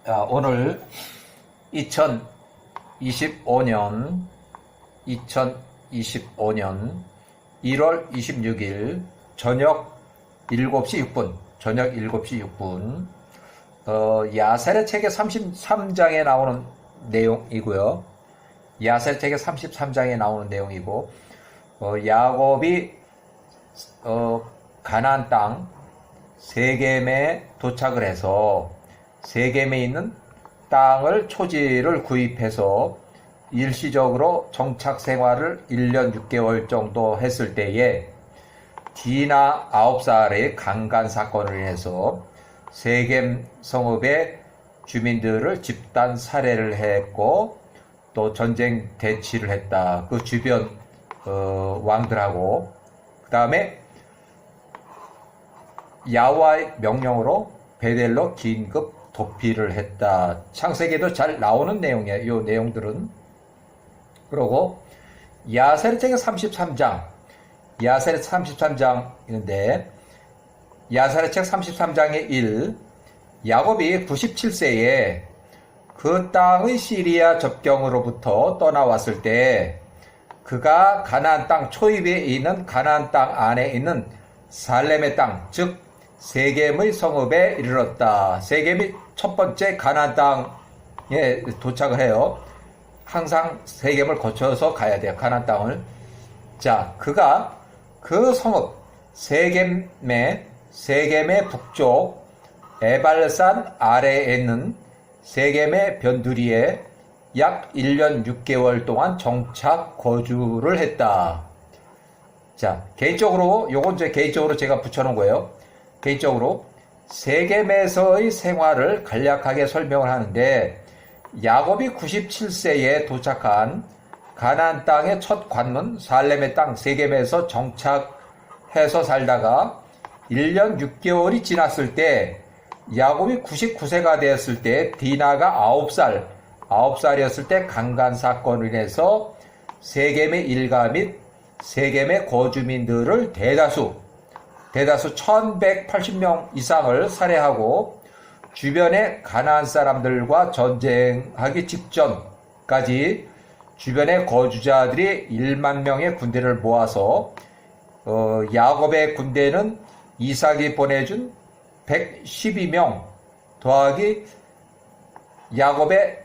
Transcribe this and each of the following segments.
오늘 2025년 1월 26일 저녁 7시 6분 야셀의 책의 33장에 나오는 내용이고요. 야셀 책의 33장에 나오는 내용이고, 야곱이 가나안 땅 세겜에 도착을 해서 세겜에 있는 땅을 초지를 구입해서 일시적으로 정착 생활을 1년 6개월 정도 했을 때에 디나 9살의 강간 사건을 인해서 세겜 성읍의 주민들을 집단 살해를 했고 또 전쟁 대치를 했다. 그 주변 왕들하고 그 다음에 야훼와의 명령으로 베델로 긴급 도피를 했다. 창세기에도 잘 나오는 내용이에요. 이 내용들은. 그리고 야셀의 책의 33장, 야셀의 33장인데 야셀의 책 33장의 1, 야곱이 97세에 그 땅의 시리아 접경으로부터 떠나왔을 때 그가 가나안 땅 초입에 있는 가나안 땅 안에 있는 살렘의 땅, 즉 세겜의 성읍에 이르렀다. 세겜이 첫 번째 가나안 땅에 도착을 해요. 항상 세겜을 거쳐서 가야 돼요. 가나안 땅을. 자, 그가 그 성읍 세겜의 북쪽 에발산 아래에 있는 세겜의 변두리에 약 1년 6개월 동안 정착 거주를 했다. 자, 개인적으로 요건 개인적으로 제가 붙여놓은 거예요. 개인적으로 세겜에서의 생활을 간략하게 설명을 하는데, 야곱이 97세에 도착한 가나안 땅의 첫 관문 살렘의 땅 세겜에서 정착해서 살다가 1년 6개월이 지났을 때 야곱이 99세가 되었을 때 디나가 9살이었을 때 강간 사건으로 인해서 세겜의 일가 및 세겜의 거주민들을 대다수 1180명 이상을 살해하고 주변의 가나안 사람들과 전쟁하기 직전까지 주변의 거주자들이 1만 명의 군대를 모아서 야곱의 군대는 이삭이 보내준 112명 더하기 야곱의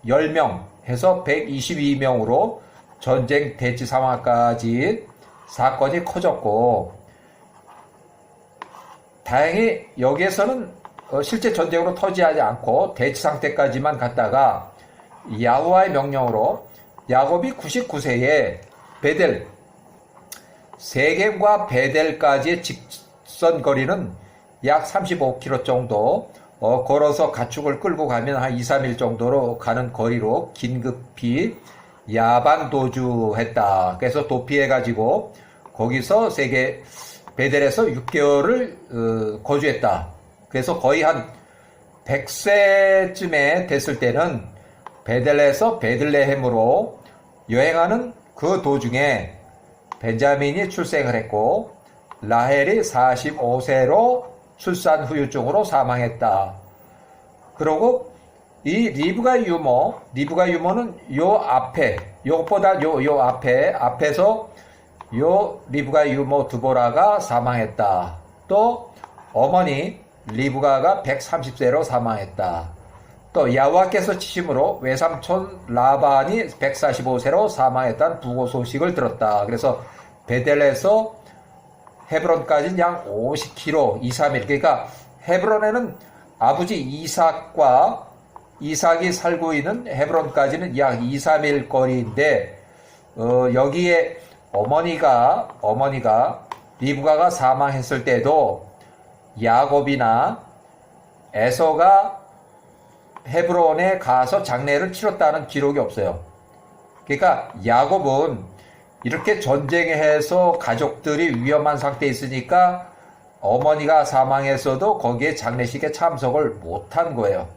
10명 해서 122명으로 전쟁 대치 상황까지 사건이 커졌고, 다행히 여기에서는 실제 전쟁으로 터지지 않고 대치 상태까지만 갔다가 야훼와의 명령으로 야곱이 99세에 베델, 세겜과 베델까지의 직선 거리는 약 35km 정도, 걸어서 가축을 끌고 가면 한 2, 3일 정도로 가는 거리로 긴급히 야반 도주했다. 그래서 도피해가지고 거기서 베델에서 6개월을 거주했다. 그래서 거의 한 100세쯤에 됐을 때는 베델에서 베들레헴으로 여행하는 그 도중에 벤자민이 출생을 했고 라헬이 45세로 출산 후유증으로 사망했다. 그리고 이 리브가 유모는 앞에서 리브가 유모 두보라가 사망했다. 또 어머니 리브가가 130세로 사망했다. 또 야훼와께서 치심으로 외삼촌 라반이 145세로 사망했다는 부고 소식을 들었다. 그래서 베델에서 헤브론까지는 약 50km, 2, 3일. 그러니까 헤브론에는 아버지 이삭이 살고 있는 헤브론까지는 약 2, 3일 거리인데, 여기에 어머니가 리브가가 사망했을 때도 야곱이나 에서가 헤브론에 가서 장례를 치렀다는 기록이 없어요. 그러니까 야곱은 이렇게 전쟁해서 가족들이 위험한 상태에 있으니까 어머니가 사망했어도 거기에 장례식에 참석을 못한 거예요.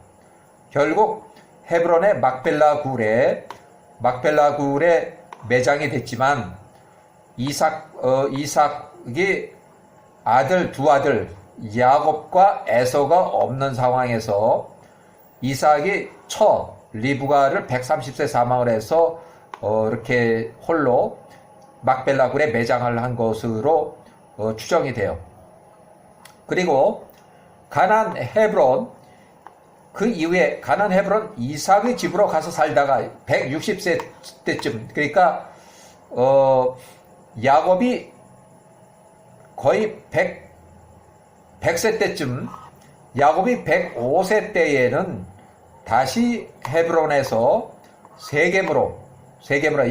결국 헤브론의 막벨라 굴에 매장이 됐지만 이삭이 두 아들 야곱과 에서가 없는 상황에서 이삭이 리브가를 130세 사망을 해서 이렇게 홀로 막벨라 굴에 매장을 한 것으로 추정이 돼요. 그리고 가나안 헤브론, 그 이후에 가나안 헤브론 이삭의 집으로 가서 살다가 160세 때쯤, 그러니까 야곱이 거의 100세 때쯤, 야곱이 105세 때에는 다시 헤브론에서 세겜으로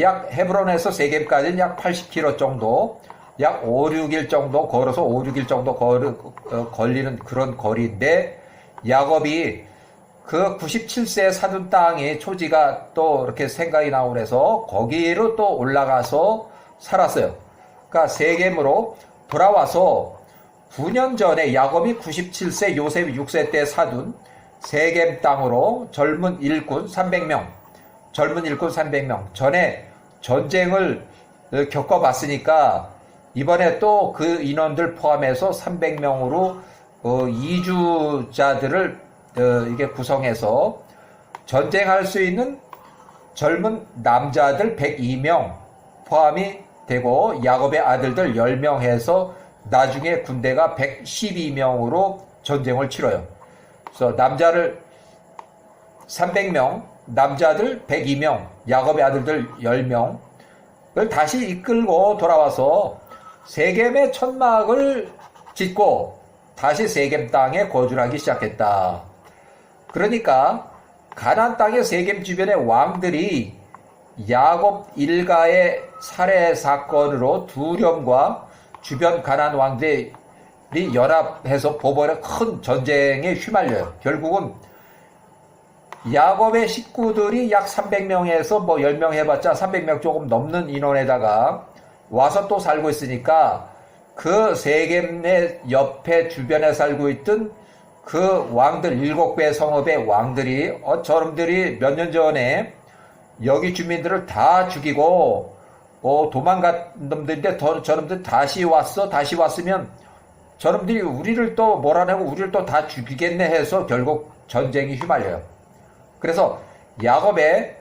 약 헤브론에서 세겜까지는 약 80km 정도, 약 5, 6일 정도 걸어서 5, 6일 정도 걸리는 그런 거리인데, 야곱이 그 97세 사둔 땅의 초지가 또 이렇게 생각이 나고 그래서 거기로 또 올라가서 살았어요. 그러니까 세겜으로 돌아와서 9년 전에 야곱이 97세, 요셉이 6세 때 사둔 세겜 땅으로 젊은 일꾼 300명, 전에 전쟁을 겪어봤으니까 이번에 또 그 인원들 포함해서 300명으로 이주자들을 이게 구성해서 전쟁할 수 있는 젊은 남자들 102명 포함이 되고, 야곱의 아들들 10명 해서 나중에 군대가 112명으로 전쟁을 치러요. 그래서 남자를 300명, 남자들 102명, 야곱의 아들들 10명을 다시 이끌고 돌아와서 세겜의 천막을 짓고 다시 세겜 땅에 거주를 하기 시작했다. 그러니까 가나안 땅의 세겜 주변의 왕들이 야곱 일가의 살해 사건으로 두렴과 주변 가나안 왕들이 연합해서 법원의 큰 전쟁에 휘말려요. 결국은 야곱의 식구들이 약 300명에서 뭐 10명 해봤자 300명 조금 넘는 인원에다가 와서 또 살고 있으니까, 그 세겜의 옆에 주변에 살고 있던 그 왕들, 7개 성읍의 왕들이 저놈들이 몇 년 전에 여기 주민들을 다 죽이고 도망간 놈들인데 저놈들 다시 왔으면 저놈들이 우리를 또 몰아내고 우리를 또 다 죽이겠네 해서 결국 전쟁이 휘말려요. 그래서 야곱의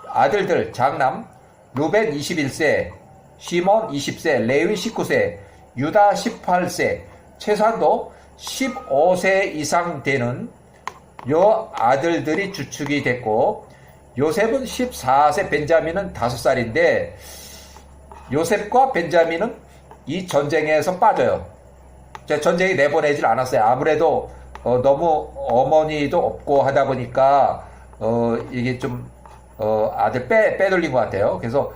아들들 장남 루벤 21세, 시몬 20세, 레위 19세, 유다 18세, 최소한도 15세 이상 되는 요 아들들이 주축이 됐고, 요셉은 14세, 벤자민은 5살인데 요셉과 벤자민은 이 전쟁에서 빠져요. 전쟁이 내보내질 않았어요. 아무래도 너무 어머니도 없고 하다 보니까 이게 좀 아들 빼돌린 것 같아요. 그래서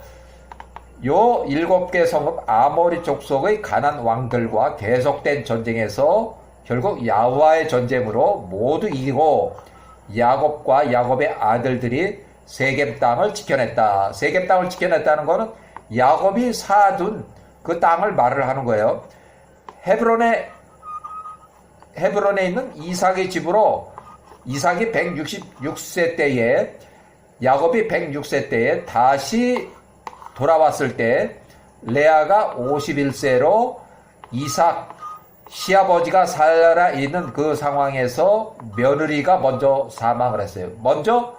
요 7개 성읍 아모리 족속의 가나안 왕들과 계속된 전쟁에서 결국 야와의 전쟁으로 모두 이기고 야곱과 야곱의 아들들이 세겜 땅을 지켜냈다. 세겜 땅을 지켜냈다는 것은 야곱이 사둔 그 땅을 말을 하는 거예요. 헤브론에 있는 이삭의 집으로, 이삭이 166세 때에, 야곱이 106세 때에 다시 돌아왔을 때 레아가 51세로 이삭 시아버지가 살아있는 그 상황에서 며느리가 먼저 사망을 했어요. 먼저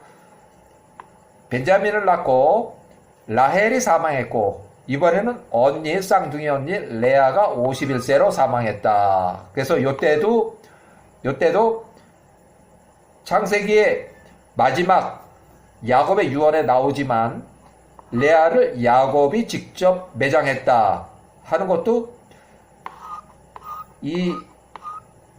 벤자민을 낳고 라헬이 사망했고, 이번에는 쌍둥이 언니 레아가 51세로 사망했다. 그래서 요때도 창세기의 마지막 야곱의 유언에 나오지만 레아를 야곱이 직접 매장했다 하는 것도 이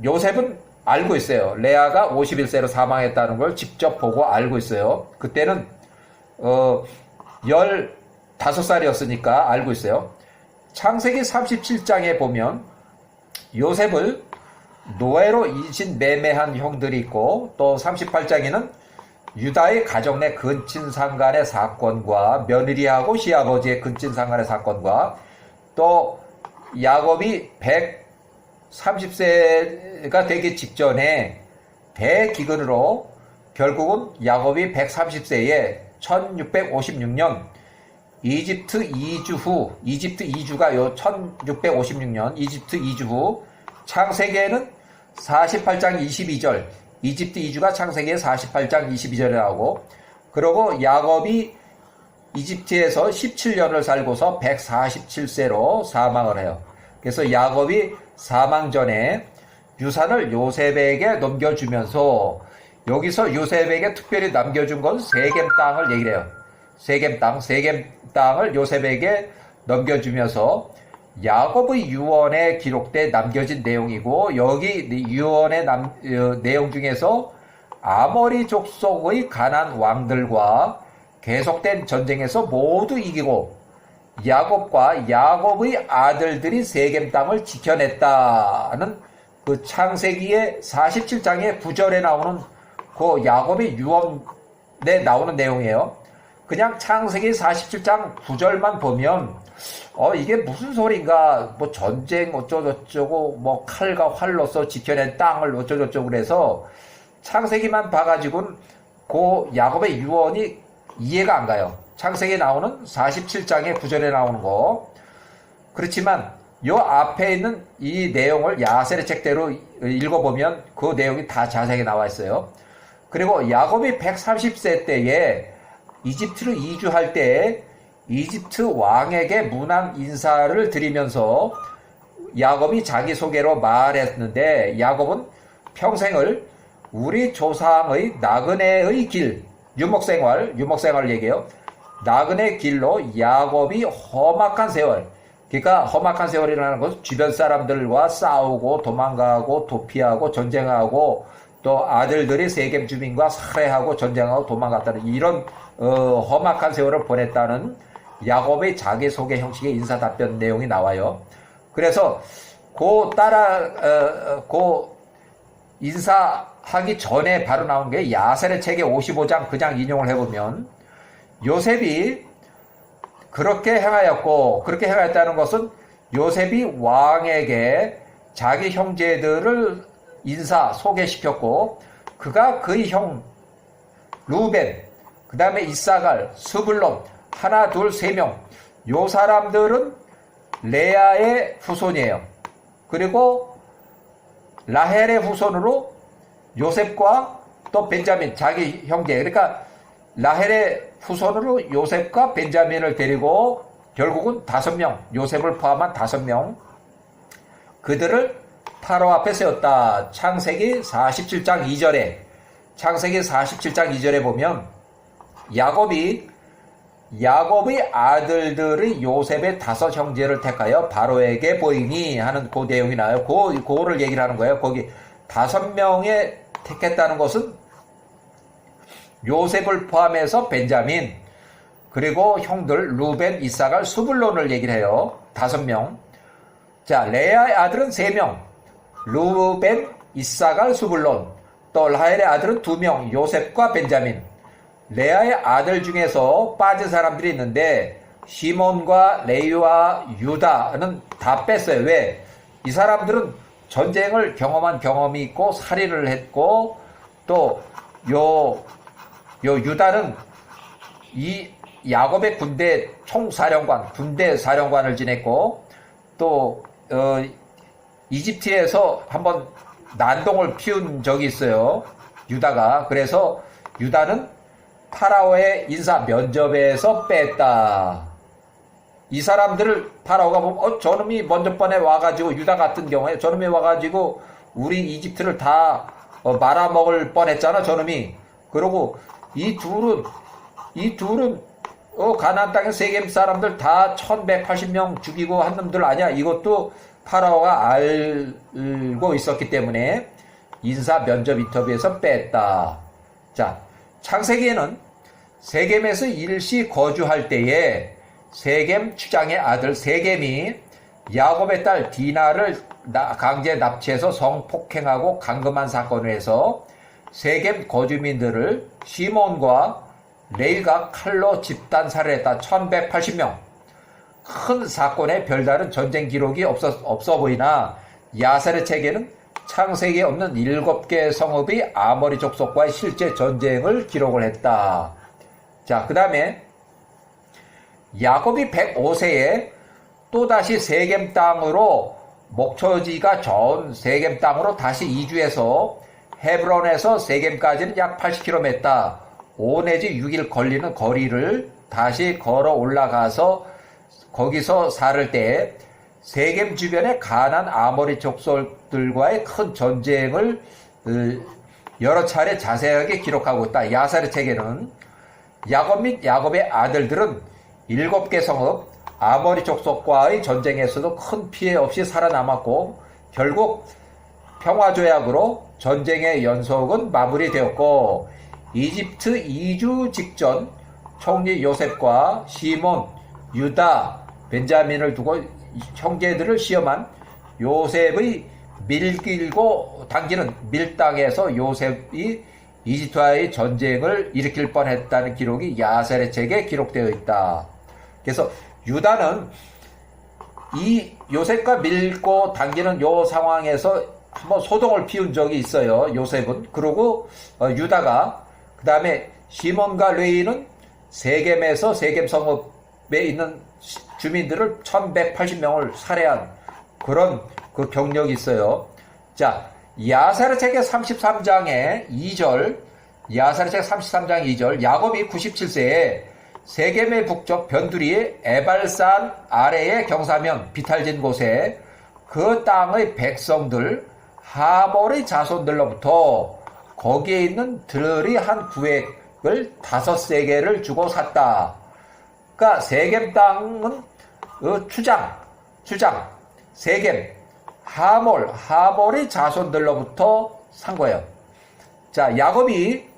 요셉은 알고 있어요. 레아가 51세로 사망했다는 걸 직접 보고 알고 있어요. 그때는 15살이었으니까 알고 있어요. 창세기 37장에 보면 요셉을 노예로 인신 매매한 형들이 있고, 또 38장에는 유다의 가정 내 근친상간의 사건과 며느리하고 시아버지의 근친상간의 사건과, 또 야곱이 130세가 되기 직전에 대기근으로 결국은 야곱이 130세에 1656년 이집트 이주가 요 1656년 이집트 이주 후, 창세기에는 48장 22절 이집트 이주가 창세기 48장 22절에 나오고, 그리고 야곱이 이집트에서 17년을 살고서 147세로 사망을 해요. 그래서 야곱이 사망 전에 유산을 요셉에게 넘겨주면서, 여기서 요셉에게 특별히 남겨준 건 세겜 땅을 얘기를 해요. 세겜 땅을 요셉에게 넘겨주면서 야곱의 유언에 기록돼 남겨진 내용이고, 여기 유언의 내용 중에서 아모리 족속의 가나안 왕들과 계속된 전쟁에서 모두 이기고 야곱과 야곱의 아들들이 세겜 땅을 지켜냈다는 그 창세기의 47장의 9절에 나오는 그 야곱의 유언에 나오는 내용이에요. 그냥 창세기 47장 9절만 보면 이게 무슨 소린가, 뭐 전쟁 어쩌고저쩌고, 뭐 칼과 활로서 지켜낸 땅을 어쩌고저쩌고 그래서 창세기만 봐가지고는 그 야곱의 유언이 이해가 안 가요. 창세기에 나오는 47장의 9절에 나오는 거. 그렇지만 요 앞에 있는 이 내용을 야셀의 책대로 읽어보면 그 내용이 다 자세하게 나와 있어요. 그리고 야곱이 130세 때에 이집트로 이주할 때 이집트 왕에게 문안 인사를 드리면서 야곱이 자기소개로 말했는데, 야곱은 평생을 우리 조상의 나그네의 길, 유목생활을 얘기해요. 나그네 길로 야곱이 험악한 세월, 그러니까 험악한 세월이라는 것은 주변 사람들과 싸우고 도망가고 도피하고 전쟁하고 또 아들들이 세겜 주민과 살해하고 전쟁하고 도망갔다는 이런 험악한 세월을 보냈다는 야곱의 자기소개 형식의 인사답변 내용이 나와요. 그래서 인사하기 전에 바로 나온 게 야셀의 책의 55장 그냥 인용을 해보면, 요셉이 그렇게 행하였고, 그렇게 행하였다는 것은 요셉이 왕에게 자기 형제들을 소개시켰고, 그가 그의 형 루벤, 그 다음에 이사갈, 스불론, 하나, 둘, 세 명, 요 사람들은 레아의 후손이에요. 그리고 라헬의 후손으로 요셉과 또 벤자민, 자기 형제, 그러니까 라헬의 후손으로 요셉과 벤자민을 데리고 결국은 5명, 요셉을 포함한 5명, 그들을 파로 앞에 세웠다. 창세기 47장 2절에 보면 야곱의 아들들의 요셉의 5 형제를 택하여 바로에게 보이니 하는 그 내용이 나와요. 그거를 얘기를 하는 거예요. 거기 5명에 택했다는 것은 요셉을 포함해서 벤자민, 그리고 형들 루벤, 이사갈, 스불론을 얘기를 해요. 5명. 자, 레아의 아들은 3명. 루벤, 이사갈, 스불론. 또 라헬의 아들은 2명. 요셉과 벤자민. 레아의 아들 중에서 빠진 사람들이 있는데 시몬과 레위와 유다는 다 뺐어요. 왜? 이 사람들은 전쟁을 경험한 경험이 있고 살인을 했고, 또 유다는 이 야곱의 군대 사령관을 지냈고, 또 이집트에서 한번 난동을 피운 적이 있어요. 유다가. 그래서 유다는 파라오의 인사 면접에서 뺐다. 이 사람들을 파라오가 보면 저놈이 먼저 번에 와가지고, 유다 같은 경우에 저놈이 와가지고 우리 이집트를 다 말아먹을 뻔했잖아, 저놈이. 그러고 이 둘은 가나안 땅의 세겜 사람들 다 1180명 죽이고 한 놈들 아니야. 이것도 파라오가 알고 있었기 때문에 인사 면접 인터뷰에서 뺐다. 자, 창세기에는 세겜에서 일시 거주할 때에 세겜 추장의 아들 세겜이 야곱의 딸 디나를 강제 납치해서 성폭행하고 감금한 사건을 해서 세겜 거주민들을 시몬과 레위가 칼로 집단 살해했다. 1180명. 큰 사건에 별다른 전쟁 기록이 없어 보이나 야셀의 책에는 창세기에 없는 7개의 성읍이 아모리 족속과의 실제 전쟁을 기록을 했다. 자, 그 다음에 야곱이 105세에 또다시 세겜 땅으로, 목초지가 좋은 세겜 땅으로 다시 이주해서 헤브론에서 세겜까지는 약 80km, 5 내지 6일 걸리는 거리를 다시 걸어 올라가서 거기서 살을 때 세겜 주변의 가나안 아모리 족속들과의 큰 전쟁을 여러 차례 자세하게 기록하고 있다. 야살의 책에는 야곱 및 야곱의 아들들은 7개 성읍 아모리 족속과의 전쟁에서도 큰 피해 없이 살아남았고 결국 평화조약으로 전쟁의 연속은 마무리되었고 이집트 이주 직전 총리 요셉과 시몬, 유다, 벤자민을 두고 형제들을 시험한 요셉의 밀길고 당기는 밀당에서 요셉이 이집트와의 전쟁을 일으킬 뻔했다는 기록이 야살의 책에 기록되어 있다. 그래서 유다는 이 요셉과 밀고 당기는 요 상황에서 한번 소동을 피운 적이 있어요. 요셉은. 그리고 유다가 그 다음에 시몬과 레위는 세겜에서 세겜 성읍에 있는 주민들을 1180명을 살해한 그런 그 경력이 있어요. 자, 야살의 책의 33장의 2절, 야살의 책 33장 2절, 야곱이 97세에 세겜의 북쪽 변두리 에발산 아래의 경사면 비탈진 곳에 그 땅의 백성들 하몰의 자손들로부터 거기에 있는 들이 한 구획을 5세겔을 주고 샀다. 그러니까 세겜 땅은 추장, 세겜, 하몰의 자손들로부터 산 거예요. 자, 야곱이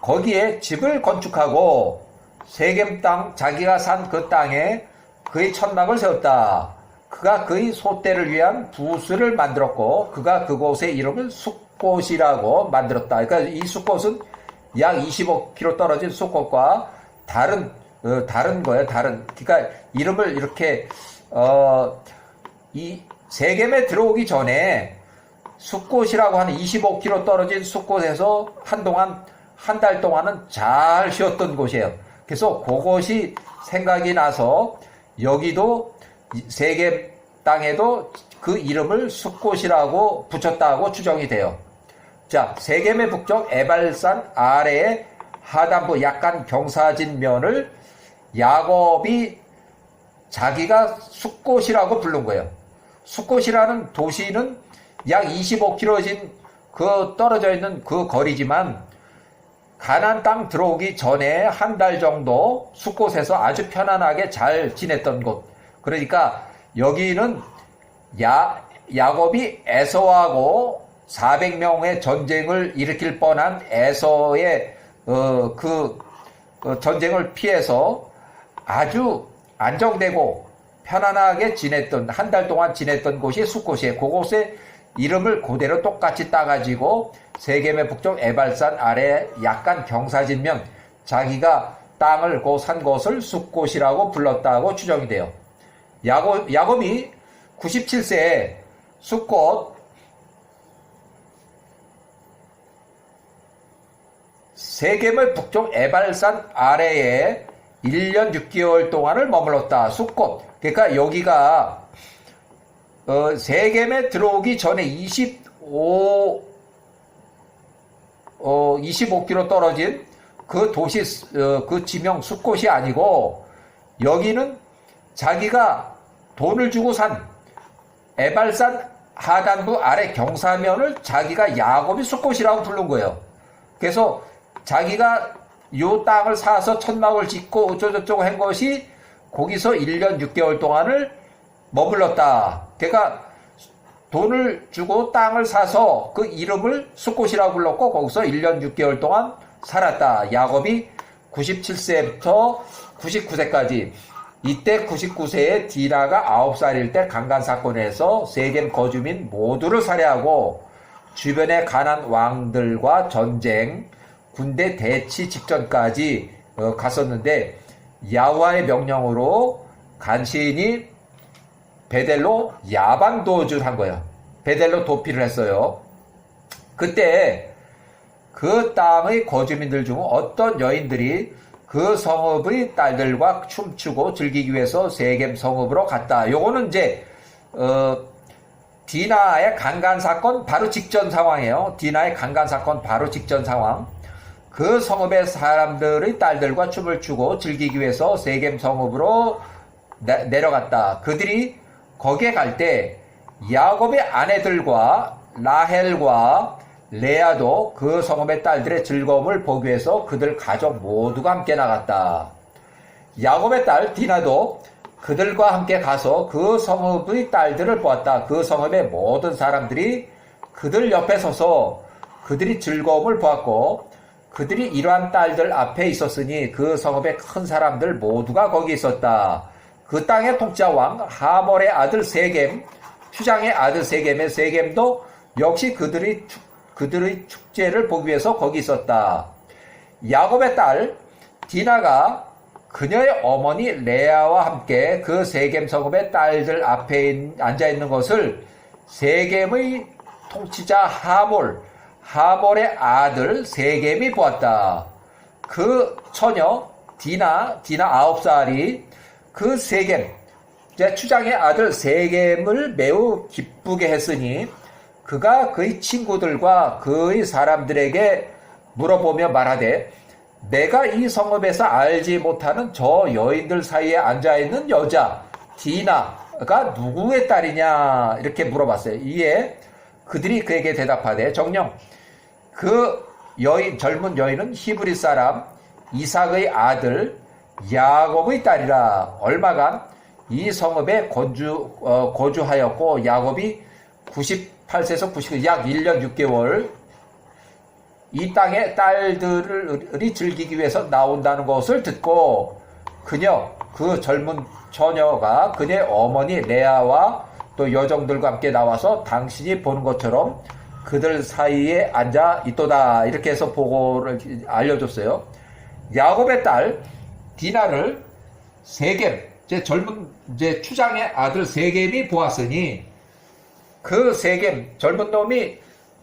거기에 집을 건축하고 세겜 땅, 자기가 산 그 땅에 그의 천막을 세웠다. 그가 그의 소떼를 위한 부스를 만들었고 그가 그곳의 이름을 숫곳이라고 만들었다. 그러니까 이 숫곳은 약 25km 떨어진 숫곳과 다른 거예요. 그러니까 이름을 이렇게 이 세겜에 들어오기 전에 숫곳이라고 하는 25km 떨어진 숫곳에서 한 달 동안은 잘 쉬었던 곳이에요. 그래서 그것이 생각이 나서 여기도 세겜 땅에도 그 이름을 숫곳이라고 붙였다고 추정이 돼요. 자, 세겜의 북쪽 에발산 아래의 하단부 약간 경사진 면을 야곱이 자기가 숫곳이라고 부른 거예요. 숫곳이라는 도시는 약 25km 그 떨어져 있는 그 거리지만 가나안 땅 들어오기 전에 한 달 정도 숫곳에서 아주 편안하게 잘 지냈던 곳. 그러니까 여기는 야곱이 에서하고 400명의 전쟁을 일으킬 뻔한 에서의 전쟁을 피해서 아주 안정되고 편안하게 지냈던 한 달 동안 지냈던 곳이 숫곳이에요. 그곳의 이름을 그대로 똑같이 따가지고 세겜의 북쪽 에발산 아래 약간 경사진면 자기가 땅을 산 곳을 숫곳이라고 불렀다고 추정이 돼요. 야곱이 97세에 숫곳 세겜의 북쪽 에발산 아래에 1년 6개월 동안을 머물렀다. 숫곳. 그러니까 여기가 세겜에 들어오기 전에 25km 떨어진 그 도시, 그 지명 숫곳이 아니고 여기는 자기가 돈을 주고 산 에발산 하단부 아래 경사면을 자기가 야곱이 숫곳이라고 부른 거예요. 그래서 자기가 요 땅을 사서 천막을 짓고 어쩌고저쩌고 한 것이 거기서 1년 6개월 동안을 머물렀다. 그러니까 돈을 주고 땅을 사서 그 이름을 숫곳이라고 불렀고 거기서 1년 6개월 동안 살았다. 야곱이 97세부터 99세까지. 이때 99세에 디나가 9살일 때 강간사건에서 세겜 거주민 모두를 살해하고 주변의 가나안 왕들과 전쟁, 군대 대치 직전까지 갔었는데 야훼와의 명령으로 간신히 베델로 야반 도주를 한 거예요. 베델로 도피를 했어요. 그때 그 땅의 거주민들 중 어떤 여인들이 그 성읍의 딸들과 춤추고 즐기기 위해서 세겜 성읍으로 갔다. 요거는 이제 디나의 강간 사건 바로 직전 상황이에요. 디나의 강간 사건 바로 직전 상황. 그 성읍의 사람들의 딸들과 춤을 추고 즐기기 위해서 세겜 성읍으로 내려갔다. 그들이 거기에 갈 때 야곱의 아내들과 라헬과 레아도 그 성읍의 딸들의 즐거움을 보기 위해서 그들 가족 모두가 함께 나갔다. 야곱의 딸 디나도 그들과 함께 가서 그 성읍의 딸들을 보았다. 그 성읍의 모든 사람들이 그들 옆에 서서 그들이 즐거움을 보았고 그들이 이러한 딸들 앞에 있었으니 그 성읍의 큰 사람들 모두가 거기 있었다. 그 땅의 통치자왕 하몰의 아들 세겜, 추장의 아들 세겜의 세겜도 역시 그들의 축제를 보기 위해서 거기 있었다. 야곱의 딸 디나가 그녀의 어머니 레아와 함께 그 세겜 성읍의 딸들 앞에 앉아있는 것을 세겜의 통치자 하몰의 아들 세겜이 보았다. 그 처녀 디나 9살이 그 세겜, 추장의 아들 세겜을 매우 기쁘게 했으니 그가 그의 친구들과 그의 사람들에게 물어보며 말하되 내가 이 성읍에서 알지 못하는 저 여인들 사이에 앉아있는 여자 디나가 누구의 딸이냐 이렇게 물어봤어요. 이에 그들이 그에게 대답하되 정녕 그 젊은 여인은 히브리 사람 이삭의 아들 야곱의 딸이라. 얼마간 이 성읍에 거주하였고 야곱이 98세에서 99, 약 1년 6개월 이 땅의 딸들이 즐기기 위해서 나온다는 것을 듣고 그 젊은 처녀가 그녀의 어머니 레아와 또 여종들과 함께 나와서 당신이 보는 것처럼 그들 사이에 앉아 있도다. 이렇게 해서 보고를 알려줬어요. 야곱의 딸 디나를 세겜, 젊은 추장의 아들 세겜이 보았으니 그 세겜 젊은 놈이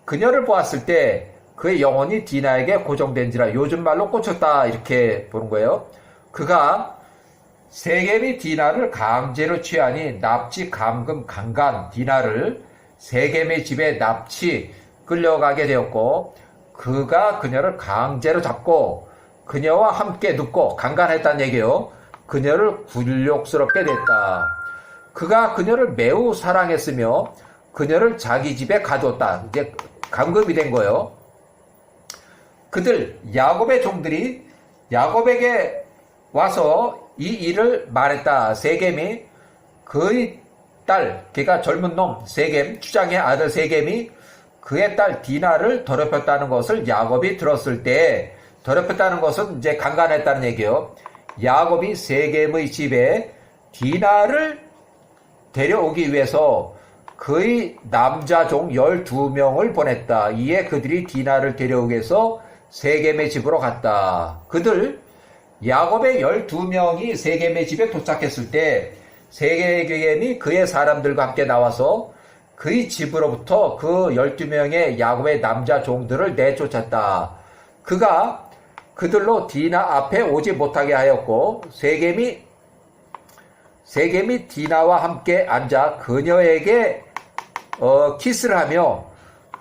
그녀를 보았을 때 그의 영혼이 디나에게 고정된지라. 요즘 말로 꽂혔다 이렇게 보는 거예요. 그가 세겜이 디나를 강제로 취하니 납치 감금 강간 디나를 세겜의 집에 납치 끌려가게 되었고 그가 그녀를 강제로 잡고 그녀와 함께 눕고 강간했다는 얘기예요. 그녀를 굴욕스럽게 됐다. 그가 그녀를 매우 사랑했으며 그녀를 자기 집에 가두었다. 이제 감금이 된 거예요. 그들 야곱의 종들이 야곱에게 와서 이 일을 말했다. 세겜이 그의 딸, 그러니까 젊은 놈 세겜, 추장의 아들 세겜이 그의 딸 디나를 더럽혔다는 것을 야곱이 들었을 때, 더럽혔다는 것은 이제 강간했다는 얘기예요. 야곱이 세겜의 집에 디나를 데려오기 위해서 그의 남자 종 12명을 보냈다. 이에 그들이 디나를 데려오기 위해서 세겜의 집으로 갔다. 그들 야곱의 12명이 세겜의 집에 도착했을 때 세겜이 그의 사람들과 함께 나와서 그의 집으로부터 그 12명의 야곱의 남자 종들을 내쫓았다. 그가 그들로 디나 앞에 오지 못하게 하였고 세겜이 디나와 함께 앉아 그녀에게 키스를 하며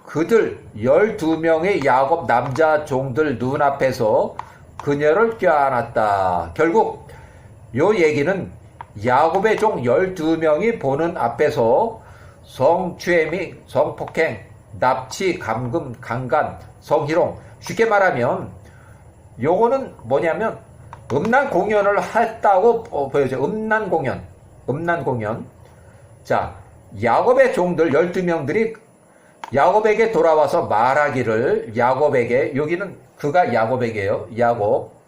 그들 12명의 야곱 남자 종들 눈앞에서 그녀를 껴안았다. 결국 요 얘기는 야곱의 종 12명이 보는 앞에서 성추행 및 성폭행, 납치, 감금, 강간, 성희롱, 쉽게 말하면 요거는 뭐냐면 음란 공연을 했다고 보여져요. 음란 공연. 자, 야곱의 종들 12명들이 야곱에게 돌아와서 말하기를, 야곱에게, 여기는 그가 야곱에게요. 야곱.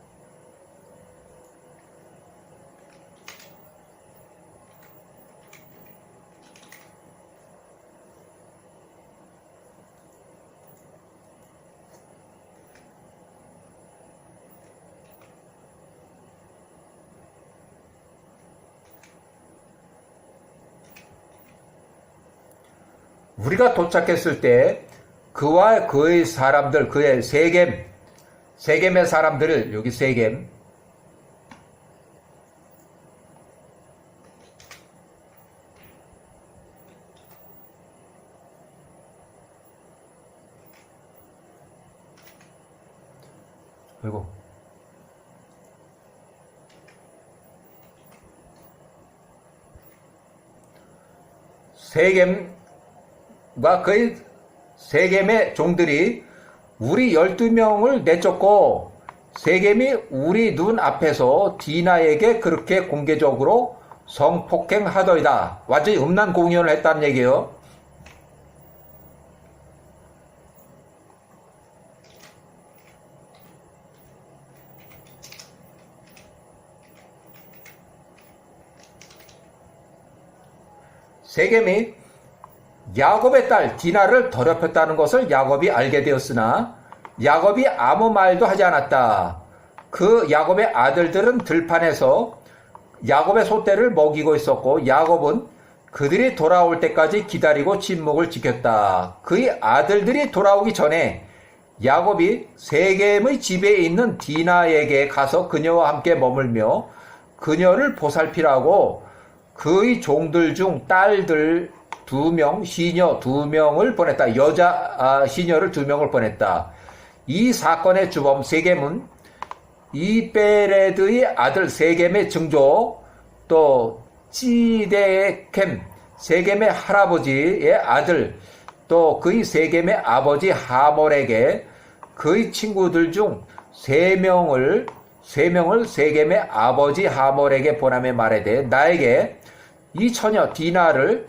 우리가 도착했을 때 그와 그의 사람들, 그의 세겜의 사람들을, 여기 세겜, 그리고 세겜과 그의 세겜의 종들이 우리 12명을 내쫓고 세겜이 우리 눈 앞에서 디나에게 그렇게 공개적으로 성폭행하더이다. 완전히 음란 공연을 했다는 얘기예요. 세겜이 야곱의 딸 디나를 더럽혔다는 것을 야곱이 알게 되었으나 야곱이 아무 말도 하지 않았다. 그 야곱의 아들들은 들판에서 야곱의 소떼를 먹이고 있었고 야곱은 그들이 돌아올 때까지 기다리고 침묵을 지켰다. 그의 아들들이 돌아오기 전에 야곱이 세겜의 집에 있는 디나에게 가서 그녀와 함께 머물며 그녀를 보살피라고 그의 종들 중 딸들 2명, 시녀 2명을 보냈다. 여자 시녀를 2명을 보냈다. 이 사건의 주범 세겜은 이베레드의 아들 세겜의 증조, 또 찌데켐 세겜의 할아버지의 아들, 또 그의 세겜의 아버지 하몰에게 그의 친구들 중 3명을 세겜의 아버지 하몰에게 보내며 말하되 나에게 이 처녀 디나를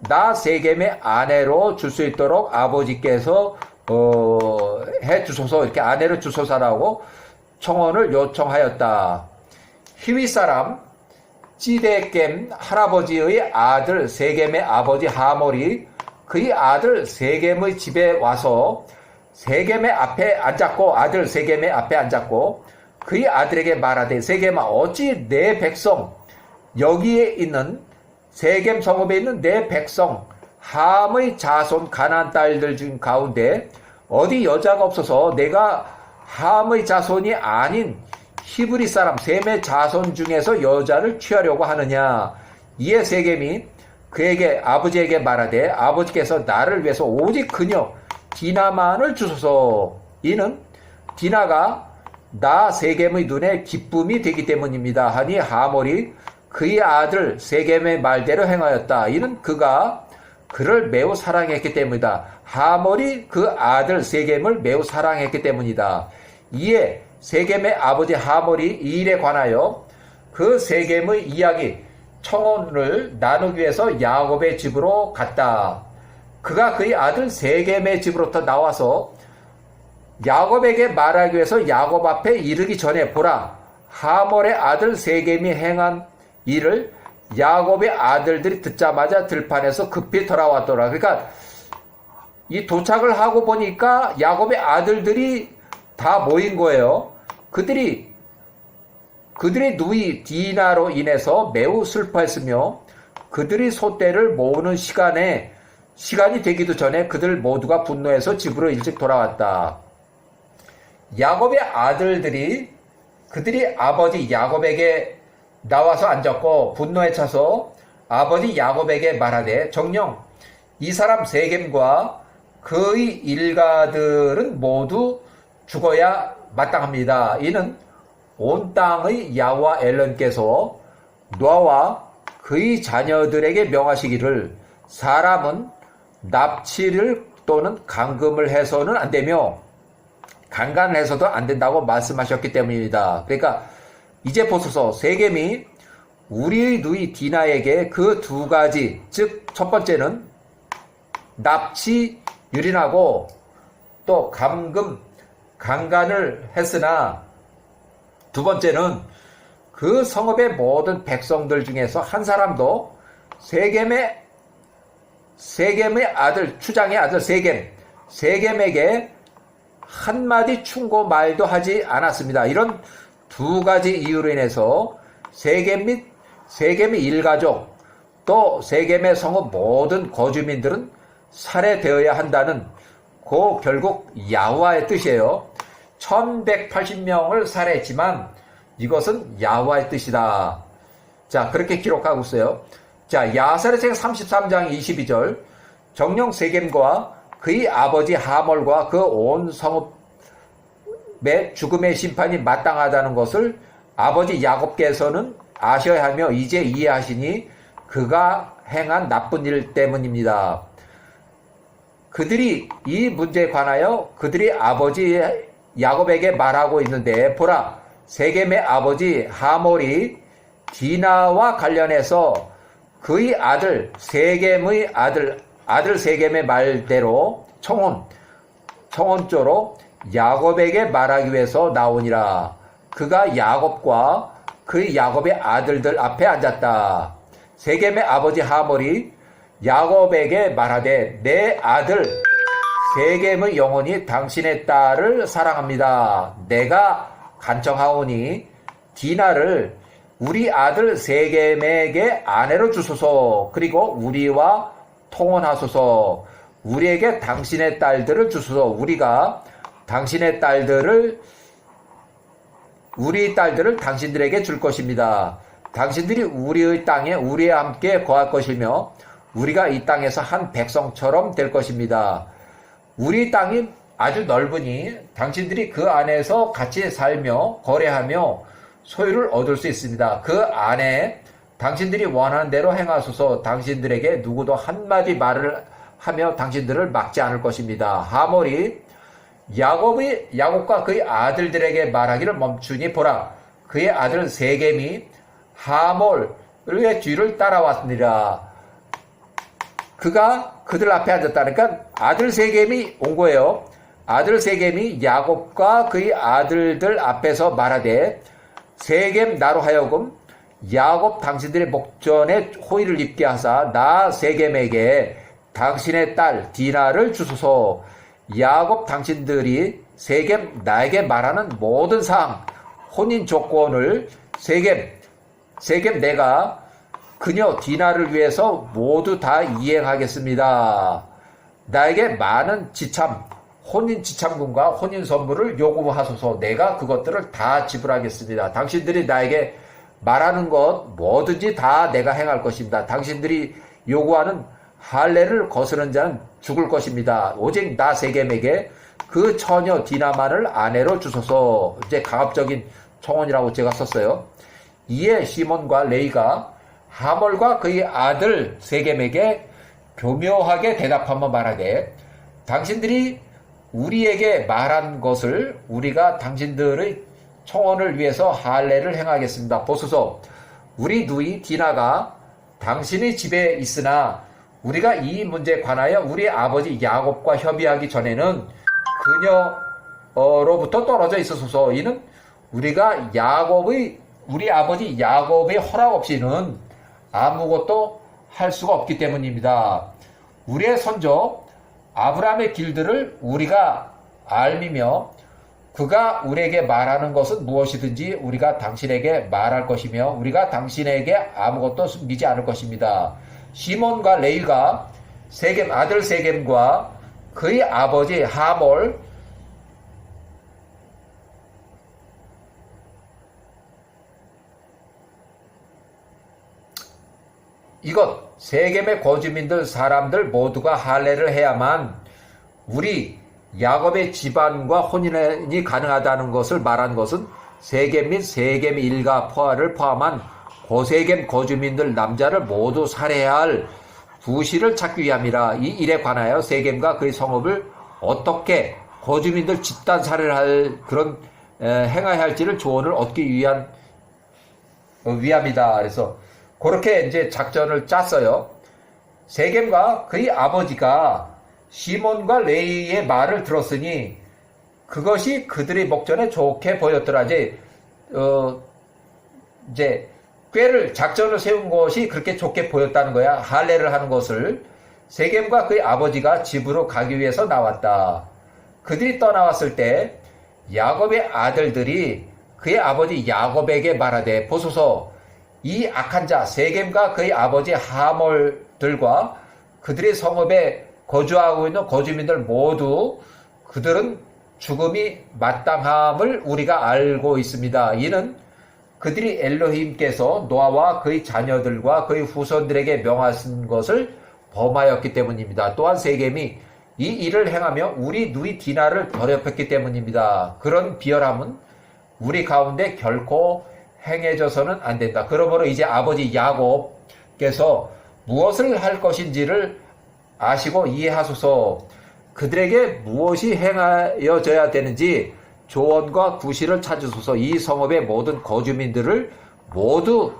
나 세겜의 아내로 줄 수 있도록 아버지께서 해 주소서, 이렇게 아내로 주소서라고 청혼을 요청하였다. 히위 사람 찌데깸 할아버지의 아들 세겜의 아버지 하몰이 그의 아들 세겜의 집에 와서 세겜의 앞에 앉았고 아들 세겜의 앞에 앉았고 그의 아들에게 말하되 세겜아 어찌 내 백성 여기에 있는 세겜 성읍에 있는 내 백성 함의 자손 가나안 딸들 중 가운데 어디 여자가 없어서 내가 함의 자손이 아닌 히브리 사람 셈의 자손 중에서 여자를 취하려고 하느냐. 이에 세겜이 그에게 아버지에게 말하되 아버지께서 나를 위해서 오직 그녀 디나만을 주소서. 이는 디나가 나 세겜의 눈에 기쁨이 되기 때문입니다 하니 하몰이 그의 아들 세겜의 말대로 행하였다. 이는 그가 그를 매우 사랑했기 때문이다. 하몰이 그 아들 세겜을 매우 사랑했기 때문이다. 이에 세겜의 아버지 하몰이 이 일에 관하여 그 세겜의 이야기 청혼을 나누기 위해서 야곱의 집으로 갔다. 그가 그의 아들 세겜의 집으로부터 나와서 야곱에게 말하기 위해서 야곱 앞에 이르기 전에 보라 하몰의 아들 세겜이 행한 이를 야곱의 아들들이 듣자마자 들판에서 급히 돌아왔더라. 그러니까 이 도착을 하고 보니까 야곱의 아들들이 다 모인 거예요. 그들이 누이 디나로 인해서 매우 슬퍼했으며 그들이 소떼를 모으는 시간이 되기도 전에 그들 모두가 분노해서 집으로 일찍 돌아왔다. 야곱의 아들들이 그들이 아버지 야곱에게 나와서 앉았고 분노에 차서 아버지 야곱에게 말하되 정녕 이 사람 세겜과 그의 일가들은 모두 죽어야 마땅합니다. 이는 온 땅의 야와 엘런께서 노아와 그의 자녀들에게 명하시기를 사람은 납치를 또는 감금을 해서는 안 되며 강간을 해서도 안 된다고 말씀하셨기 때문입니다. 그러니까 이제 보소서 세겜이 우리의 누이 디나에게 그 2가지 즉 첫 번째는 납치 유린하고 또 강간을 했으나 두 번째는 그 성읍의 모든 백성들 중에서 한 사람도 세겜의 아들 추장의 아들 세겜에게 한마디 충고 말도 하지 않았습니다. 이런 2가지 이유로 인해서 세겜 및 세겜의 일가족 또 세겜의 성읍 모든 거주민들은 살해되어야 한다는 그 결국 야훼와의 뜻이에요. 1180명을 살해했지만 이것은 야훼와의 뜻이다. 자, 그렇게 기록하고 있어요. 자, 야사르생 33장 22절 정령 세겜과 그의 아버지 하몰과 그 온 성읍 야곱의 죽음의 심판이 마땅하다는 것을 아버지 야곱께서는 아셔야 하며 이제 이해하시니 그가 행한 나쁜 일 때문입니다. 그들이 이 문제에 관하여 그들이 아버지 야곱에게 말하고 있는데, 보라, 세겜의 아버지 하몰이 디나와 관련해서 그의 아들 세겜의 아들 세겜의 말대로 청혼조로 야곱에게 말하기 위해서 나오니라. 그가 야곱과 그 야곱의 아들들 앞에 앉았다. 세겜의 아버지 하몰이 야곱에게 말하되, 내 아들 세겜의 영혼이 당신의 딸을 사랑합니다. 내가 간청하오니 디나를 우리 아들 세겜에게 아내로 주소서. 그리고 우리와 통혼하소서. 우리에게 당신의 딸들을 주소서. 우리가 당신의 딸들을 우리 딸들을 당신들에게 줄 것입니다. 당신들이 우리의 땅에 우리와 함께 거할 것이며 우리가 이 땅에서 한 백성처럼 될 것입니다. 우리 땅이 아주 넓으니 당신들이 그 안에서 같이 살며 거래하며 소유를 얻을 수 있습니다. 그 안에 당신들이 원하는 대로 행하소서. 당신들에게 누구도 한마디 말을 하며 당신들을 막지 않을 것입니다. 하몰이 야곱과 그의 아들들에게 말하기를 멈추니, 보라, 그의 아들 세겜이 하몰의 뒤를 따라왔느니라. 그가 그들 앞에 앉았다니까 아들 세겜이 온 거예요. 아들 세겜이 야곱과 그의 아들들 앞에서 말하되, 세겜 나로 하여금 야곱 당신들의 목전에 호의를 입게 하사 나 세겜에게 당신의 딸 디나를 주소서. 야곱 당신들이 세겜 나에게 말하는 모든 사항, 혼인 조건을 세겜 내가 그녀 디나를 위해서 모두 다 이행하겠습니다. 나에게 많은 혼인 지참금과 혼인 선물을 요구하소서. 내가 그것들을 다 지불하겠습니다. 당신들이 나에게 말하는 것 뭐든지 다 내가 행할 것입니다. 당신들이 요구하는 할례를 거스른 자는 죽을 것입니다. 오직 나 세겜에게 그 처녀 디나만을 아내로 주소서. 이제 강압적인 청혼이라고 제가 썼어요. 이에 시몬과 레이가 하몰과 그의 아들 세겜에게 교묘하게 대답하며 말하되, 당신들이 우리에게 말한 것을 우리가 당신들의 청혼을 위해서 할례를 행하겠습니다. 보소서, 우리 누이 디나가 당신의 집에 있으나 우리가 이 문제에 관하여 우리 아버지 야곱과 협의하기 전에는 그녀로부터 떨어져 있어서 이는 우리가 우리 아버지 야곱의 허락 없이는 아무것도 할 수가 없기 때문입니다. 우리의 선조 아브라함의 길들을 우리가 알미며 그가 우리에게 말하는 것은 무엇이든지 우리가 당신에게 말할 것이며 우리가 당신에게 아무것도 숨기지 않을 것입니다. 시몬과 레이가 아들 세겜과 그의 아버지 하몰 이것 세겜의 거주민들 사람들 모두가 할례를 해야만 우리 야곱의 집안과 혼인이 가능하다는 것을 말한 것은 세겜 및 세겜 일가 포화를 포함한 고세겜 거주민들 남자를 모두 살해해야 할 부실을 찾기 위함이라. 이 일에 관하여 세겜과 그의 성읍을 어떻게 거주민들 집단 살해를 할 그런 행해야 할지를 조언을 얻기 위함이다. 그래서 그렇게 이제 작전을 짰어요. 세겜과 그의 아버지가 시몬과 레이의 말을 들었으니 그것이 그들의 목전에 좋게 보였더라. 이제 작전을 세운 것이 그렇게 좋게 보였다는 거야. 할례를 하는 것을. 세겜과 그의 아버지가 집으로 가기 위해서 나왔다. 그들이 떠나왔을 때 야곱의 아들들이 그의 아버지 야곱에게 말하되, 보소서, 이 악한 자 세겜과 그의 아버지 하몰들과 그들의 성읍에 거주하고 있는 거주민들 모두 그들은 죽음이 마땅함을 우리가 알고 있습니다. 이는 그들이 엘로힘께서 노아와 그의 자녀들과 그의 후손들에게 명하신 것을 범하였기 때문입니다. 또한 세겜이 이 일을 행하며 우리 누이 디나를 더럽혔기 때문입니다. 그런 비열함은 우리 가운데 결코 행해져서는 안 된다. 그러므로 이제 아버지 야곱께서 무엇을 할 것인지를 아시고 이해하소서. 그들에게 무엇이 행하여져야 되는지 조언과 구실을 찾으소서. 이 성읍의 모든 거주민들을 모두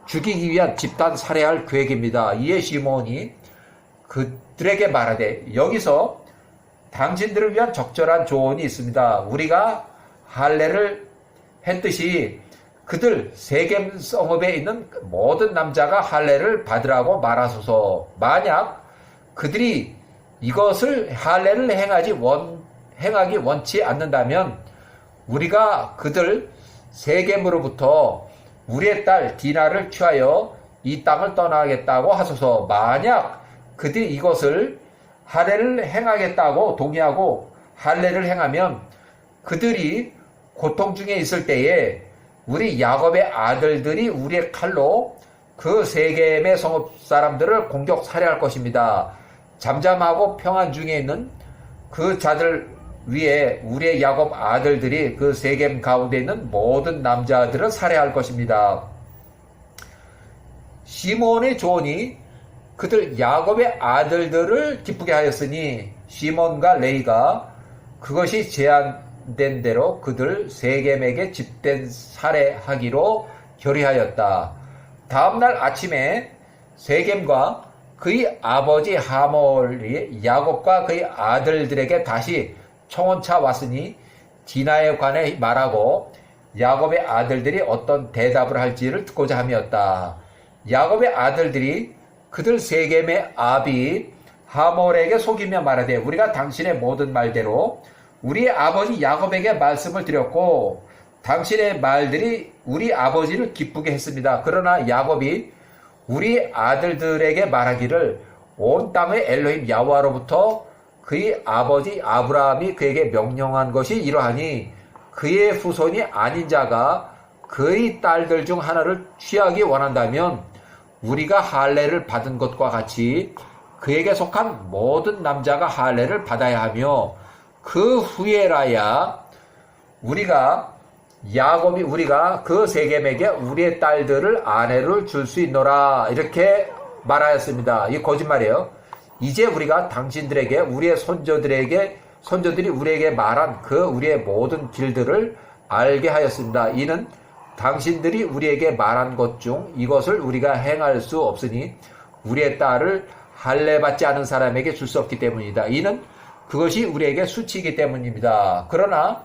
죽이기 위한 집단 살해할 계획입니다. 이에 시몬이 그들에게 말하되, 여기서 당신들을 위한 적절한 조언이 있습니다. 우리가 할례를 했듯이 그들 세겜 성읍에 있는 모든 남자가 할례를 받으라고 말하소서. 만약 그들이 이것을 할례를 행하기 원치 않는다면 우리가 그들 세겜으로부터 우리의 딸 디나를 취하여 이 땅을 떠나겠다고 하소서. 만약 그들이 이것을 할례를 행하겠다고 동의하고 할례를 행하면 그들이 고통 중에 있을 때에 우리 야곱의 아들들이 우리의 칼로 그 세겜의 성읍 사람들을 공격 살해할 것입니다. 잠잠하고 평안 중에 있는 그 자들 위에 우리의 야곱 아들들이 그 세겜 가운데 있는 모든 남자들을 살해할 것입니다. 시몬의 조언이 그들 야곱의 아들들을 기쁘게 하였으니 시몬과 레이가 그것이 제안된 대로 그들 세겜에게 집된 살해하기로 결의하였다. 다음날 아침에 세겜과 그의 아버지 하몰이 야곱과 그의 아들들에게 다시 청원차 왔으니 디나에 관해 말하고 야곱의 아들들이 어떤 대답을 할지를 듣고자 함이었다. 야곱의 아들들이 그들 세겜의 아비 하몰에게 속이며 말하되, 우리가 당신의 모든 말대로 우리 아버지 야곱에게 말씀을 드렸고 당신의 말들이 우리 아버지를 기쁘게 했습니다. 그러나 야곱이 우리 아들들에게 말하기를 온 땅의 엘로힘 야호와로부터 그의 아버지 아브라함이 그에게 명령한 것이 이러하니 그의 후손이 아닌 자가 그의 딸들 중 하나를 취하기 원한다면 우리가 할례를 받은 것과 같이 그에게 속한 모든 남자가 할례를 받아야 하며 그 후에라야 우리가 그 세겜에게 우리의 딸들을 아내를 줄 수 있노라. 이렇게 말하였습니다. 이게 거짓말이에요. 이제 우리가 당신들에게 우리의 손조들이 우리에게 말한 그 우리의 모든 길들을 알게 하였습니다. 이는 당신들이 우리에게 말한 것 중 이것을 우리가 행할 수 없으니 우리의 딸을 할례 받지 않은 사람에게 줄 수 없기 때문이다. 이는 그것이 우리에게 수치이기 때문입니다. 그러나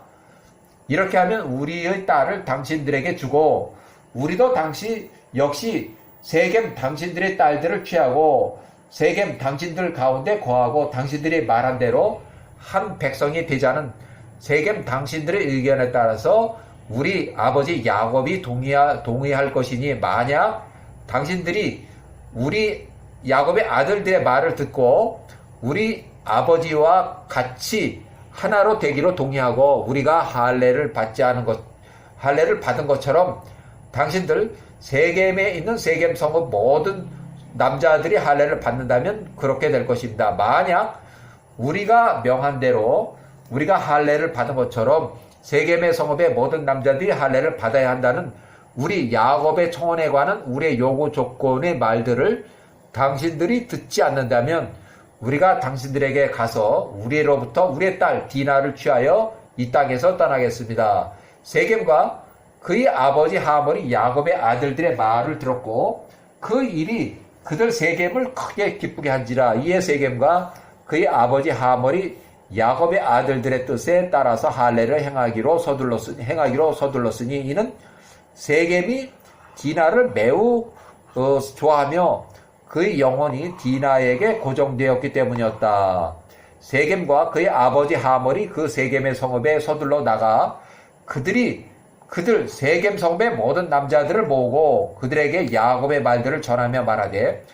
이렇게 하면 우리의 딸을 당신들에게 주고 우리도 역시 세겜 당신들의 딸들을 취하고 세겜 당신들 가운데 거하고 당신들이 말한 대로 한 백성이 되자는 세겜 당신들의 의견에 따라서 우리 아버지 야곱이 동의할 것이니, 만약 당신들이 우리 야곱의 아들들의 말을 듣고 우리 아버지와 같이 하나로 되기로 동의하고 우리가 할례를 받은 것처럼 당신들 세겜에 있는 세겜 성읍 모든 남자들이 할례를 받는다면 그렇게 될 것입니다. 만약 우리가 명한 대로 우리가 할례를 받은 것처럼 세겜의 성읍의 모든 남자들이 할례를 받아야 한다는 우리 야곱의 청원에 관한 우리의 요구 조건의 말들을 당신들이 듣지 않는다면 우리가 당신들에게 가서 우리로부터 우리의 딸 디나를 취하여 이 땅에서 떠나겠습니다. 세겜과 그의 아버지 하몰이 야곱의 아들들의 말을 들었고 그 일이 그들 세겜을 크게 기쁘게 한지라. 이에 세겜과 그의 아버지 하몰이 야곱의 아들들의 뜻에 따라서 할례를 행하기로 서둘렀으니 이는 세겜이 디나를 매우 좋아하며 그의 영혼이 디나에게 고정되었기 때문이었다. 세겜과 그의 아버지 하몰이 그 세겜의 성읍에 서둘러 나가 그들 세겜 성읍의 모든 남자들을 모으고 그들에게 야곱의 말들을 전하며 말하되,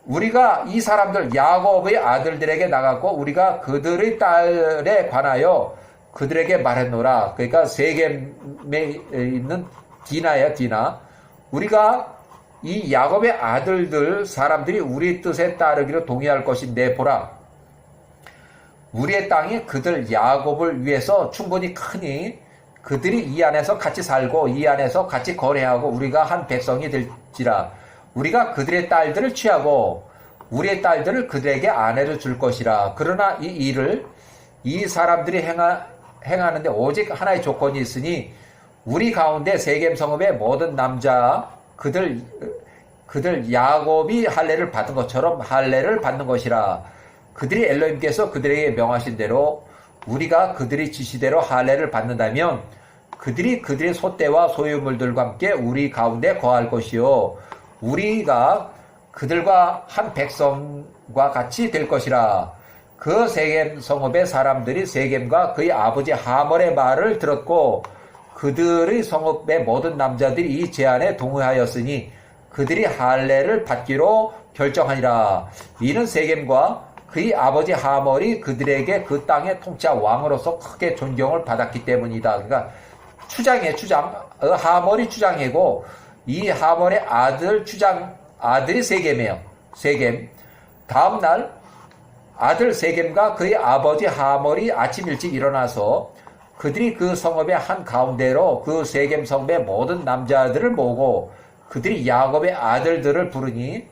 우리가 이 사람들 야곱의 아들들에게 나갔고 우리가 그들의 딸에 관하여 그들에게 말했노라. 그러니까 세겜에 있는 디나야, 디나. 우리가 이 야곱의 아들들 사람들이 우리 뜻에 따르기로 동의할 것인데 보라, 우리의 땅이 그들 야곱을 위해서 충분히 크니 그들이 이 안에서 같이 살고 이 안에서 같이 거래하고 우리가 한 백성이 될지라. 우리가 그들의 딸들을 취하고 우리의 딸들을 그들에게 아내로 줄 것이라. 그러나 이 일을 이 사람들이 행하는데 오직 하나의 조건이 있으니 우리 가운데 세겜 성읍의 모든 남자 그들 야곱이 할례를 받은 것처럼 할례를 받는 것이라. 그들이 엘로힘께서 그들에게 명하신 대로 우리가 그들이 지시대로 할례를 받는다면 그들이 그들의 소떼와 소유물들과 함께 우리 가운데 거할 것이요 우리가 그들과 한 백성과 같이 될 것이라. 그 세겜 성읍의 사람들이 세겜과 그의 아버지 하몰의 말을 들었고 그들의 성읍의 모든 남자들이 이 제안에 동의하였으니 그들이 할례를 받기로 결정하니라. 이는 세겜과 그의 아버지 하몰이 그들에게 그 땅의 통치자 왕으로서 크게 존경을 받았기 때문이다. 그러니까 추장. 하몰이 추장이고 이 하몰의 아들이 세겜이에요. 세겜. 다음날 아들 세겜과 그의 아버지 하몰이 아침 일찍 일어나서 그들이 그 성읍의 한 가운데로 그 세겜 성읍의 모든 남자들을 모으고 그들이 야곱의 아들들을 부르니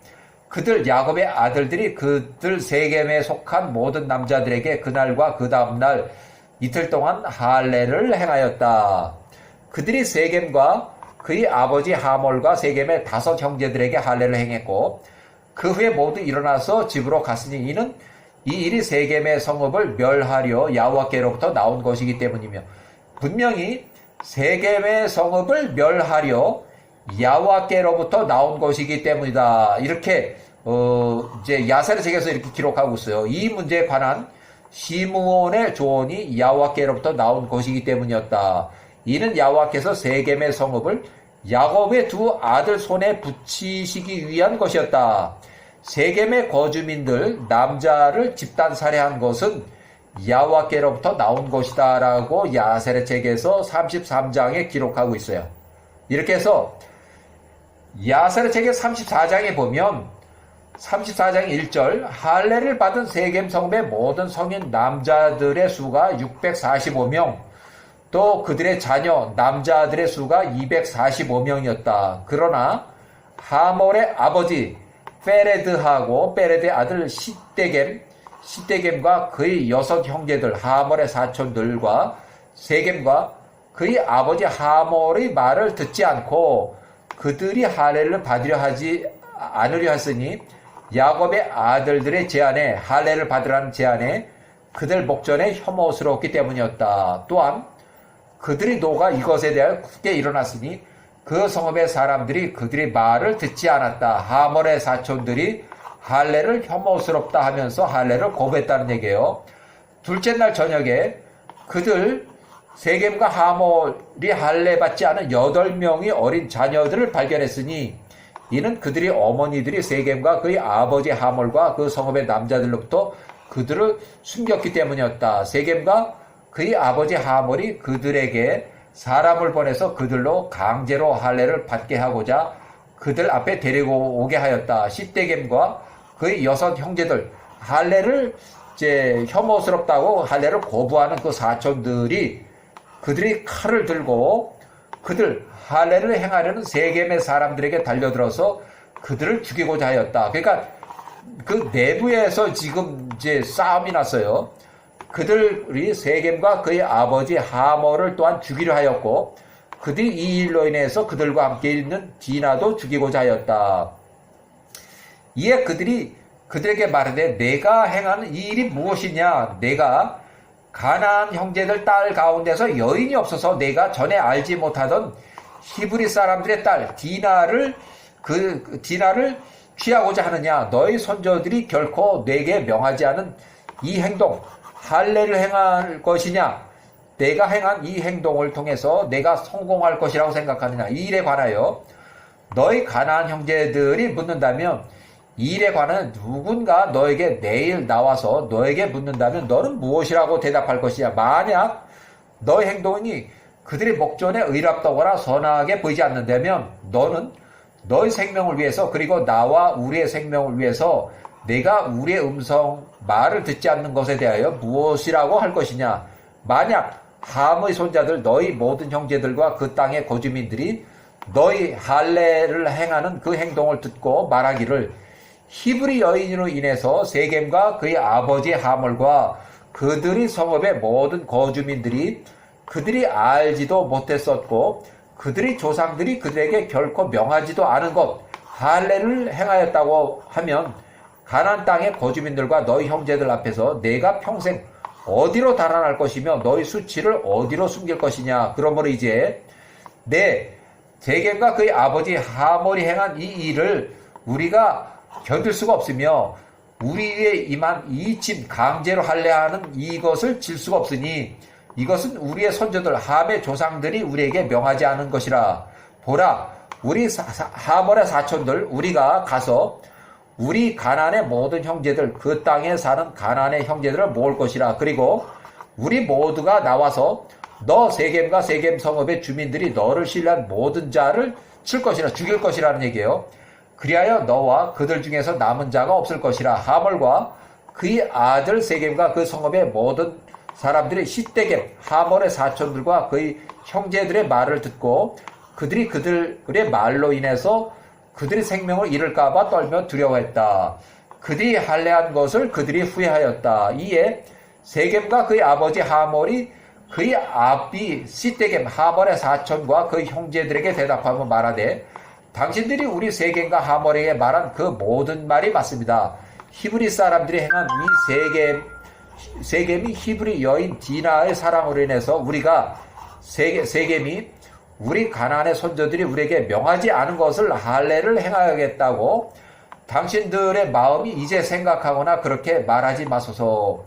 그들 야곱의 아들들이 그들 세겜에 속한 모든 남자들에게 그날과 그 다음날 이틀 동안 할례를 행하였다. 그들이 세겜과 그의 아버지 하몰과 세겜의 5 형제들에게 할례를 행했고 그 후에 모두 일어나서 집으로 갔으니 이는 이 일이 세겜의 성읍을 멸하려 여호와께로부터 나온 것이기 때문이며 분명히 세겜의 성읍을 멸하려 여호와께로부터 나온 것이기 때문이다. 이렇게 이제 야세르 책에서 이렇게 기록하고 있어요. 이 문제에 관한 시므온의 조언이 여호와께로부터 나온 것이기 때문이었다. 이는 여호와께서 세겜의 성읍을 야곱의 2 아들 손에 붙이시기 위한 것이었다. 세겜의 거주민들 남자를 집단 살해한 것은 여호와께로부터 나온 것이다 라고 야세르 책에서 33장에 기록하고 있어요. 이렇게 해서 야세르 책의 34장에 보면 34장 1절 할례를 받은 세겜 성읍의 모든 성인 남자들의 수가 645명 또 그들의 자녀 남자들의 수가 245명이었다. 그러나 하몰의 아버지 페레드하고 페레드의 아들 시떼겜과 그의 6 형제들 하몰의 사촌들과 세겜과 그의 아버지 하몰의 말을 듣지 않고 그들이 할례를 받으려 하지 않으려 했으니 야곱의 아들들의 제안에 할례를 받으라는 제안에 그들 목전에 혐오스러웠기 때문이었다. 또한 그들이 노가 이것에 대하여 굳게 일어났으니 그 성읍의 사람들이 그들의 말을 듣지 않았다. 하몰의 사촌들이 할례를 혐오스럽다 하면서 할례를 거부했다는 얘기예요. 둘째 날 저녁에 그들 세겜과 하몰이 할례 받지 않은 8명의 어린 자녀들을 발견했으니 이는 그들의 어머니들이 세겜과 그의 아버지 하몰과 그 성읍의 남자들로부터 그들을 숨겼기 때문이었다. 세겜과 그의 아버지 하몰이 그들에게 사람을 보내서 그들로 강제로 할례를 받게 하고자 그들 앞에 데리고 오게 하였다. 시떼겜과 그의 6 형제들 할례를 이제 혐오스럽다고 할례를 거부하는 그 사촌들이 그들이 칼을 들고 그들 할례를 행하려는 세겜의 사람들에게 달려들어서 그들을 죽이고자 하였다. 그러니까 그 내부에서 지금 이제 싸움이 났어요. 그들이 세겜과 그의 아버지 하몰을 또한 죽이려 하였고 그들이 이 일로 인해서 그들과 함께 있는 디나도 죽이고자 하였다. 이에 그들이 그들에게 말하되 내가 행하는 이 일이 무엇이냐? 내가 가나안 형제들 딸 가운데서 여인이 없어서 내가 전에 알지 못하던 히브리 사람들의 딸 디나를 취하고자 하느냐? 너희 손자들이 결코 내게 명하지 않은 이 행동 할례를 행할 것이냐? 내가 행한 이 행동을 통해서 내가 성공할 것이라고 생각하느냐? 이 일에 관하여 너희 가나안 형제들이 묻는다면 이 일에 관한 누군가 너에게 내일 나와서 너에게 묻는다면 너는 무엇이라고 대답할 것이냐? 만약 너의 행동이 그들의 목전에 의롭다거나 선하게 보이지 않는다면 너는 너의 생명을 위해서 그리고 나와 우리의 생명을 위해서 내가 우리의 말을 듣지 않는 것에 대하여 무엇이라고 할 것이냐? 만약 함의 손자들 너희 모든 형제들과 그 땅의 거주민들이 너희 할례를 행하는 그 행동을 듣고 말하기를 히브리 여인으로 인해서 세겜과 그의 아버지 하몰과 그들이 성읍의 모든 거주민들이 그들이 알지도 못했었고 그들이 조상들이 그들에게 결코 명하지도 않은 것 할례를 행하였다고 하면 가나안 땅의 거주민들과 너희 형제들 앞에서 내가 평생 어디로 달아날 것이며 너희 수치를 어디로 숨길 것이냐. 그러므로 이제 세겜과 그의 아버지 하몰이 행한 이 일을 우리가 견딜 수가 없으며 우리에 임한 이 짐 강제로 할례하는 이것을 질 수가 없으니 이것은 우리의 선조들 함의 조상들이 우리에게 명하지 않은 것이라. 보라, 우리 하몰의 사촌들 우리가 가서 우리 가나안의 모든 형제들 그 땅에 사는 가나안의 형제들을 모을 것이라. 그리고 우리 모두가 나와서 너 세겜과 세겜 성읍의 주민들이 너를 신뢰한 모든 자를 칠 것이라, 죽일 것이라는 얘기예요. 그리하여 너와 그들 중에서 남은 자가 없을 것이라. 하몰과 그의 아들 세겜과 그 성읍의 모든 사람들이 시떼겜 하몰의 사촌들과 그의 형제들의 말을 듣고 그들이 그들의 말로 인해서 그들이 생명을 잃을까봐 떨며 두려워했다. 그들이 할례한 것을 그들이 후회하였다. 이에 세겜과 그의 아버지 하몰이 그의 아비 시떼겜 하몰의 사촌과 그의 형제들에게 대답하며 말하되 당신들이 우리 세겜과 하몰에게 말한 그 모든 말이 맞습니다. 히브리 사람들이 행한 이 세겜이 히브리 여인 디나의 사랑으로 인해서 우리가 세겜이 우리 가나안의 손자들이 우리에게 명하지 않은 것을 할례를 행하겠다고 당신들의 마음이 이제 생각하거나 그렇게 말하지 마소서.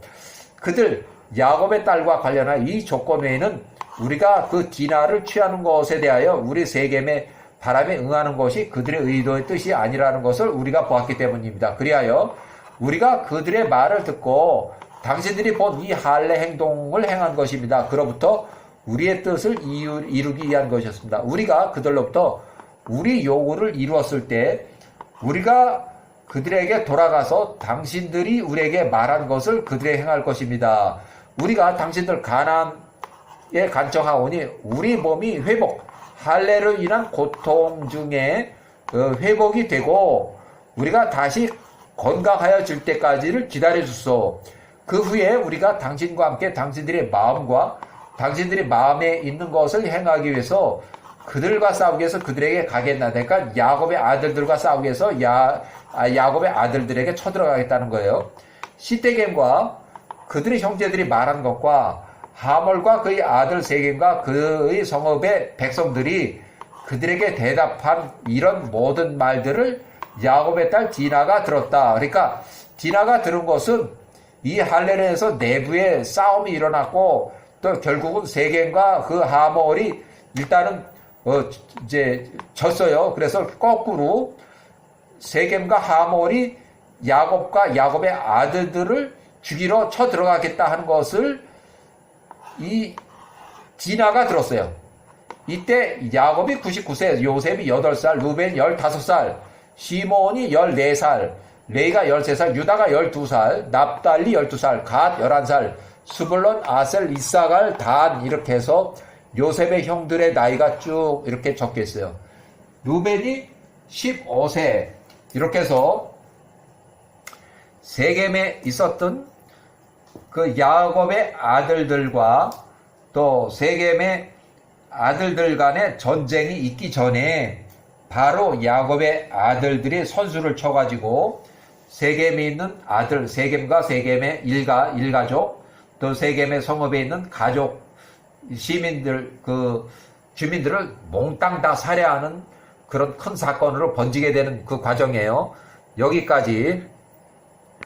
그들 야곱의 딸과 관련한 이 조건 외에는 우리가 그 디나를 취하는 것에 대하여 우리 세겜의 바람에 응하는 것이 그들의 의도의 뜻이 아니라는 것을 우리가 보았기 때문입니다. 그리하여 우리가 그들의 말을 듣고 당신들이 본 이 할례 행동을 행한 것입니다. 그로부터 우리의 뜻을 이루기 위한 것이었습니다. 우리가 그들로부터 우리 요구를 이루었을 때 우리가 그들에게 돌아가서 당신들이 우리에게 말한 것을 그들에게 행할 것입니다. 우리가 당신들 가나안에 간청하오니 우리 몸이 할례로 인한 고통 중에 회복이 되고 우리가 다시 건강하여질 때까지를 기다려주소. 그 후에 우리가 당신과 함께 당신들의 마음과 당신들이 마음에 있는 것을 행하기 위해서 그들과 싸우기 위해서 그들에게 가겠나. 그러니까 야곱의 아들들과 싸우기 위해서 야곱의 아들들에게 쳐들어가겠다는 거예요. 시떼겜과 그들의 형제들이 말한 것과 하몰과 그의 아들 세겜과 그의 성읍의 백성들이 그들에게 대답한 이런 모든 말들을 야곱의 딸 디나가 들었다. 그러니까 디나가 들은 것은 이 할례를 해서 내부에 싸움이 일어났고 또 결국은 세겜과 그 하몰이 일단은 이제 졌어요. 그래서 거꾸로 세겜과 하몰이 야곱과 야곱의 아들들을 죽이러 쳐들어가겠다 하는 것을 이 디나가 들었어요. 이때 야곱이 99세, 요셉이 8살, 루벤 15살, 시몬이 14살, 레이가 13살, 유다가 12살, 납달리 12살, 갓 11살, 스불론, 아셀, 이사갈, 단 이렇게 해서 요셉의 형들의 나이가 쭉 이렇게 적혀 있어요. 루벤이 15세 이렇게 해서 세겜에 있었던 그 야곱의 아들들과 또 세겜의 아들들 간의 전쟁이 있기 전에 바로 야곱의 아들들이 선수를 쳐가지고 세겜에 있는 아들 세겜과 세겜의 일가족 또 세겜의 성읍에 있는 가족 시민들 그 주민들을 몽땅 다 살해하는 그런 큰 사건으로 번지게 되는 그 과정이에요. 여기까지